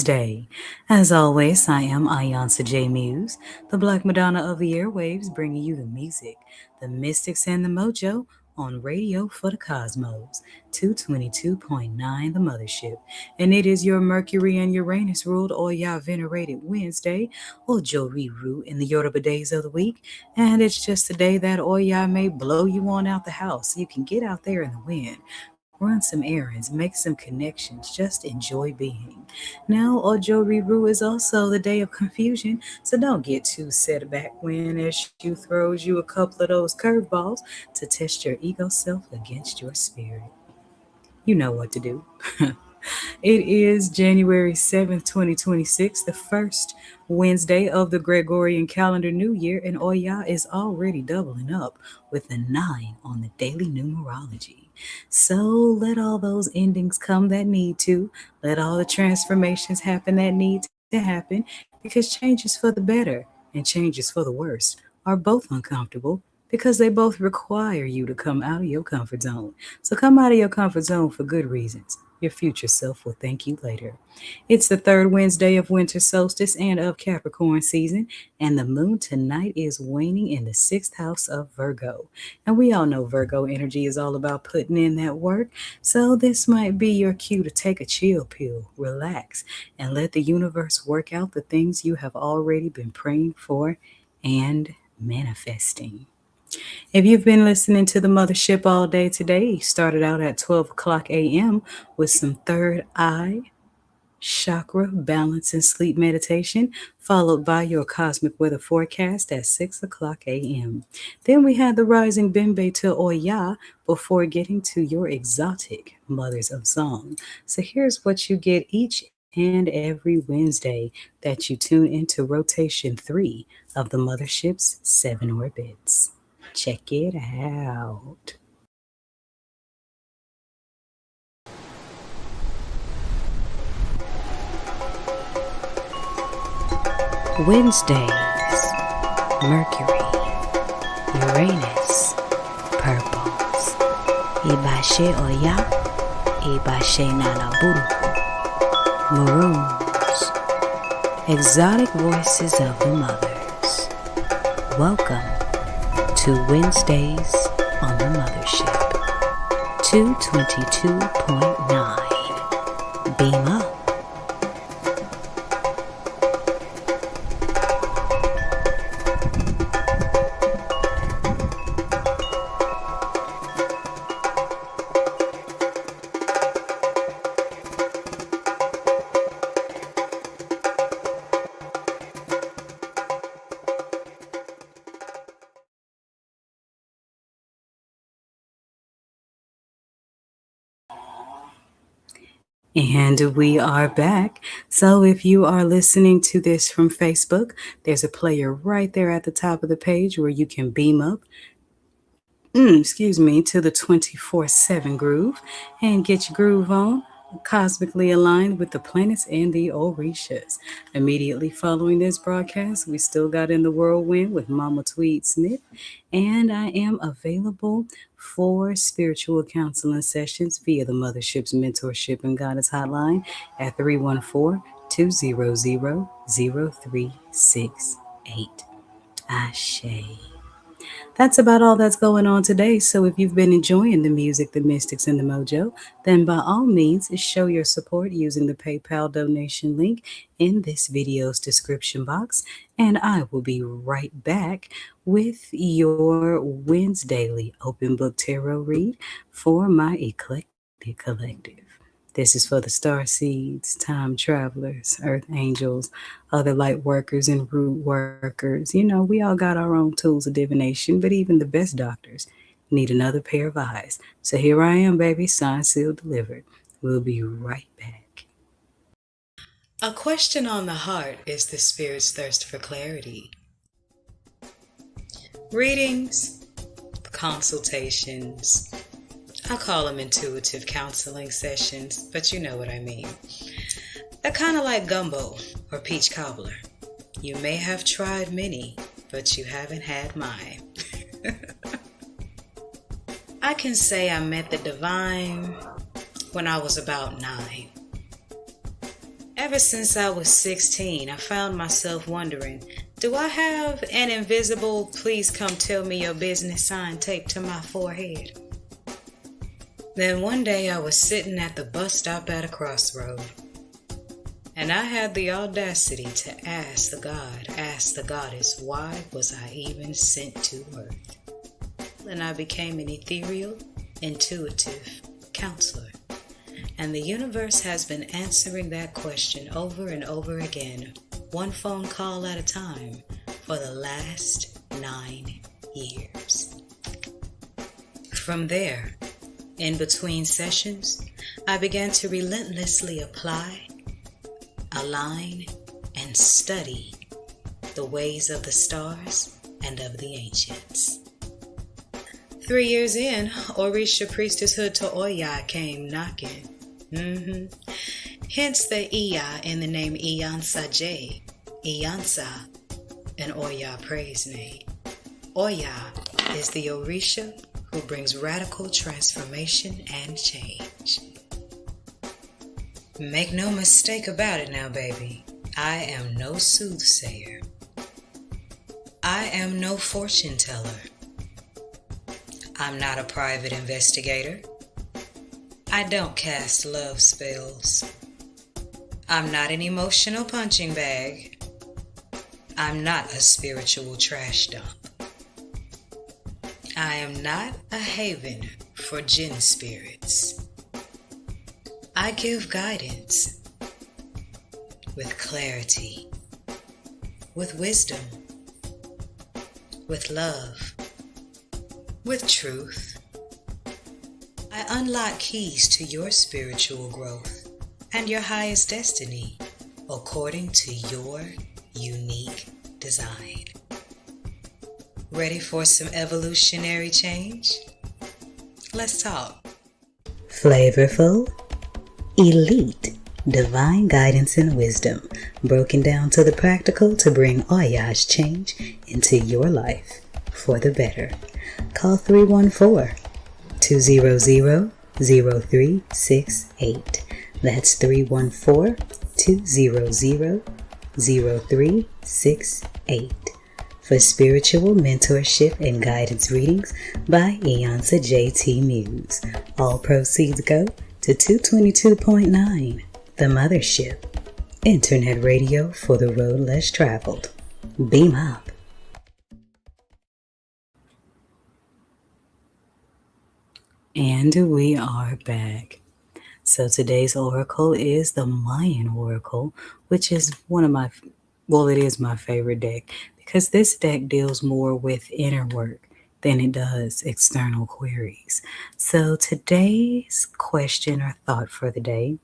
Wednesday. As always, I am iiiYansaje Muse, the Black Madonna of the airwaves, bringing you the music, the mystics, and the mojo on Radio for the Cosmos, 222.9 the Mothership. And it is your Mercury and Uranus-ruled venerated Wednesday, Ojo Riru in the Yoruba days of the week. And it's just a day that Oya may blow you on out the house so you can get out there in the wind, run some errands, make some connections, just enjoy being. Now, Ojo Riru is also the day of confusion, so don't get too set back when SU throws you a couple of those curveballs to test your ego self against your spirit. You know what to do. It is January 7th, 2026, the first Wednesday of the Gregorian calendar new year, and Oya is already doubling up with a 9 on the daily numerology. So let all those endings come that need to. Let all the transformations happen that need to happen, because changes for the better and changes for the worse are both uncomfortable, because they both require you to come out of your comfort zone. So come out of your comfort zone for good reasons. Your future self will thank you later. It's the third Wednesday of winter solstice and of Capricorn season, and the moon tonight is waning in the 6th house of Virgo. And we all know Virgo energy is all about putting in that work, so this might be your cue to take a chill pill, relax, and let the universe work out the things you have already been praying for and manifesting. If you've been listening to the Mothership all day today, you started out at 12 o'clock a.m. with some third eye, chakra, balance, and sleep meditation, followed by your cosmic weather forecast at 6 o'clock a.m. Then we had the rising Bembe to Oya before getting to your exotic Mothers of Song. So here's what you get each and every Wednesday that you tune into rotation 3 of the Mothership's 7 orbits. Check it out. Wednesdays, Mercury, Uranus, purples, iiiYansaje Oya, iiiYansaje Nanaburuku, maroons, exotic voices of the mothers. Welcome to Wednesdays on the Mothership. 222.9. Beam up. And we are back. So if you are listening to this from Facebook, there's a player right there at the top of the page where you can beam up, to the 24/7 groove and get your groove on, cosmically aligned with the planets and the Orishas. Immediately following this broadcast, we still got In the Whirlwind with Mama Tweed Smith, and I am available for spiritual counseling sessions via the Mothership's Mentorship and Guidance Hotline at 314-200-0368. Ashe. That's about all that's going on today. So if you've been enjoying the music, the mystics, and the mojo, then by all means, show your support using the PayPal donation link in this video's description box. And I will be right back with your Wednesday open book tarot read for my eclectic collective. This is for the starseeds, time travelers, earth angels, other light workers, and root workers. You know, we all got our own tools of divination, but even the best doctors need another pair of eyes. So here I am, baby, signed, sealed, delivered. We'll be right back. A question on the heart is the spirit's thirst for clarity. Readings, consultations, I call them intuitive counseling sessions, but you know what I mean. They're kind of like gumbo or peach cobbler. You may have tried many, but you haven't had mine. I can say I met the divine when I was about 9. Ever since I was 16, I found myself wondering, do I have an invisible please come tell me your business sign taped to my forehead? Then one day I was sitting at the bus stop at a crossroad, and I had the audacity to ask the goddess, why was I even sent to earth? And I became an ethereal, intuitive counselor. And the universe has been answering that question over and over again, one phone call at a time, for the last 9 years. From there, in between sessions, I began to relentlessly apply, align, and study the ways of the stars and of the ancients. 3 years in, Orisha priestesshood to Oya came knocking. Hence the Iya in the name iiYansaje, iiYansa, an Oya praise name. Oya is the Orisha who brings radical transformation and change. Make no mistake about it now, baby. I am no soothsayer. I am no fortune teller. I'm not a private investigator. I don't cast love spells. I'm not an emotional punching bag. I'm not a spiritual trash dump. I am not a haven for jinn spirits. I give guidance with clarity, with wisdom, with love, with truth. I unlock keys to your spiritual growth and your highest destiny according to your unique design. Ready for some evolutionary change? Let's talk. Flavorful, elite, divine guidance and wisdom, broken down to the practical to bring iiYansaje change into your life for the better. Call 314-200-0368. That's 314-200-0368 for spiritual mentorship and guidance readings by iiYansaje Muse. All proceeds go to 222.9, the Mothership, internet radio for the road less traveled. Beam up. And we are back. So today's oracle is the Mayan oracle, which is it is my favorite deck because this deck deals more with inner work than it does external queries. So today's question or thought for the day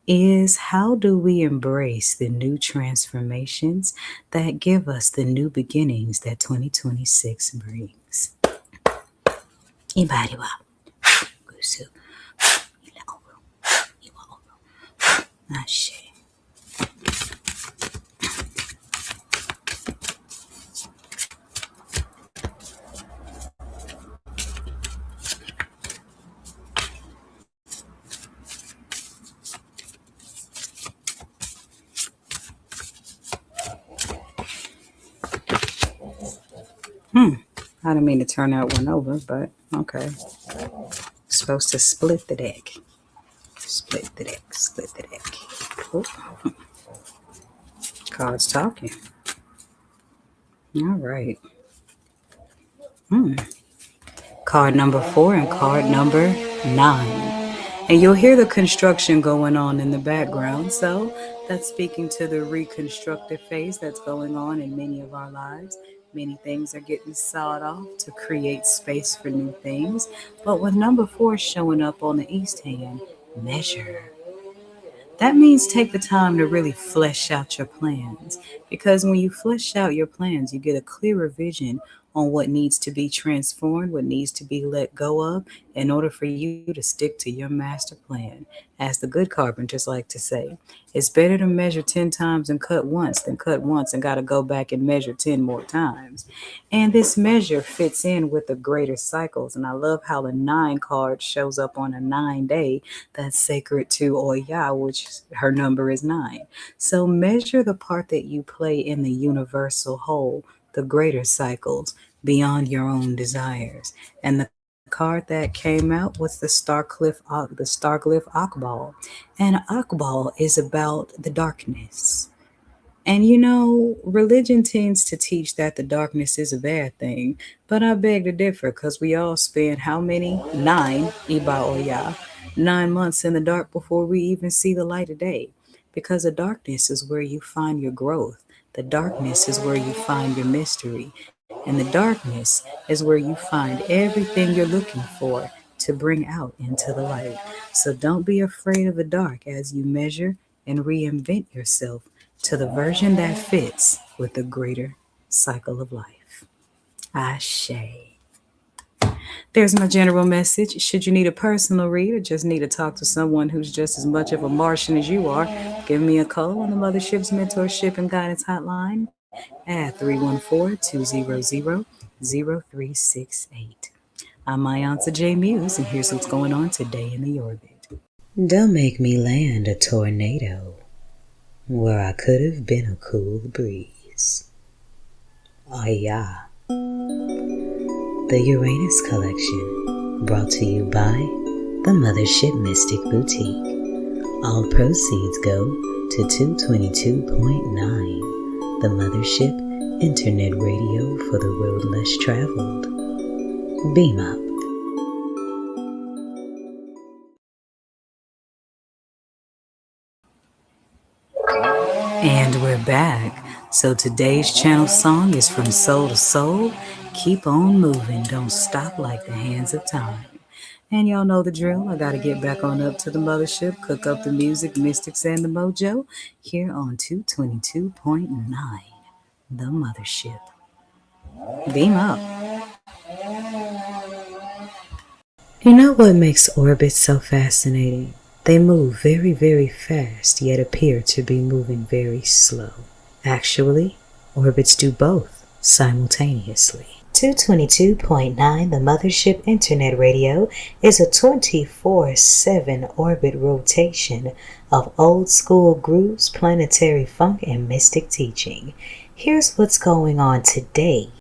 is, how do we embrace the new transformations that give us the new beginnings that 2026 brings? Ibariwa. Gusu. Ashe. I didn't mean to turn that one over, but okay. Supposed to split the deck. Split the deck. Oh. Cards talking. All right. Card number 4 and card number 9. And you'll hear the construction going on in the background. So that's speaking to the reconstructive phase that's going on in many of our lives. Many things are getting sawed off to create space for new things. But with number 4 showing up on the east hand, measure. That means take the time to really flesh out your plans. Because when you flesh out your plans, you get a clearer vision on what needs to be transformed, what needs to be let go of, in order for you to stick to your master plan. As the good carpenters like to say, it's better to measure 10 times and cut once than cut once and got to go back and measure 10 more times. And this measure fits in with the greater cycles. And I love how the 9 card shows up on a 9 day that's sacred to Oya, which her number is 9. So measure the part that you play in the universal whole, the greater cycles, beyond your own desires. And the card that came out was the Starglyph Akbal. And Akbal is about the darkness. And religion tends to teach that the darkness is a bad thing, but I beg to differ because we all spend how many? 9, Iba Oya, 9 months in the dark before we even see the light of day. Because the darkness is where you find your growth. The darkness is where you find your mystery. And the darkness is where you find everything you're looking for to bring out into the light. So don't be afraid of the dark as you measure and reinvent yourself to the version that fits with the greater cycle of life. Ashe. There's my general message. Should you need a personal read or just need to talk to someone who's just as much of a Martian as you are, give me a call on the Mothership's Mentorship and Guidance Hotline at 314-200-0368. I'm iiiYansaje Muse, and here's what's going on today in the orbit. Don't make me land a tornado where I could have been a cool breeze. Oh yeah. The Uranus collection, brought to you by the Mothership Mystic Boutique. All proceeds go to 222.9, the Mothership Internet Radio for the road less traveled. Beam up. And we're back. So today's channel song is From Soul to Soul. Keep on moving, don't stop like the hands of time. And y'all know the drill. I got to get back on up to the mothership, cook up the music, mystics, and the mojo here on 222.9, the Mothership. Beam up. You know what makes orbits so fascinating? They move very, very fast, yet appear to be moving very slow. Actually, orbits do both simultaneously. 222.9, the Mothership Internet Radio, is a 24/7 orbit rotation of old school grooves, planetary funk, and mystic teaching. Here's what's going on today